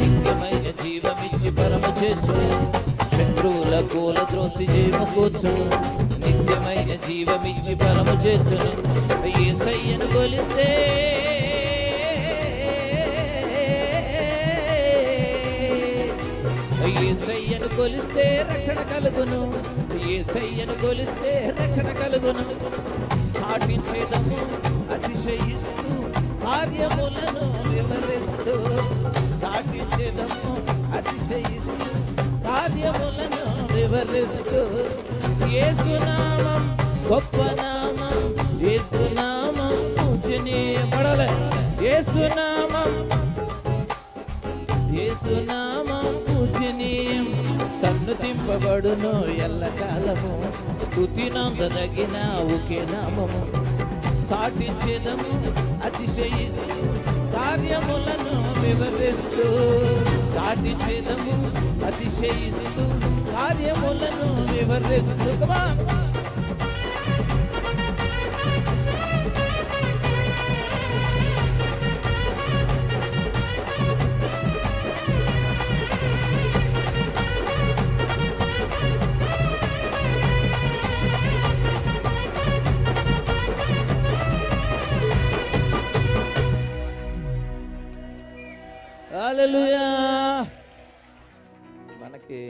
నిత్యమైన జీవమిచ్చి పరమ చేర్చును, శత్రువుల కూల ద్రోసి జయము కూర్చును, నిత్యమైన జీవమిచ్చి పరమ చేర్చును. యేసయ్యను కొలిస్తే యేసయ్యను కొలిస్తే రక్షణ కలుగును, యేసయ్యను కొలిస్తే రక్షణ కలుగును. చాటించేదము అతిశయిస్తూ కార్యములను వివరిస్తూ, చాటించేదము అతిశయిస్తూ కార్యములను వివరిస్తూ. యేసునామం గొప్ప నామం, యేసునామం పూజనీయపడలే, యేసునామం యేసునామం పూజనీయం, సన్నుతింపబడును ఎల్లకాలము, స్తుతి నందదగిన ఒకే నామము. చాటించేదము అతిశయిస్తూ కార్యములను వివరిస్తూ, చాటించేదము అతిశయిస్తూ కార్యములను వివరిస్తూ.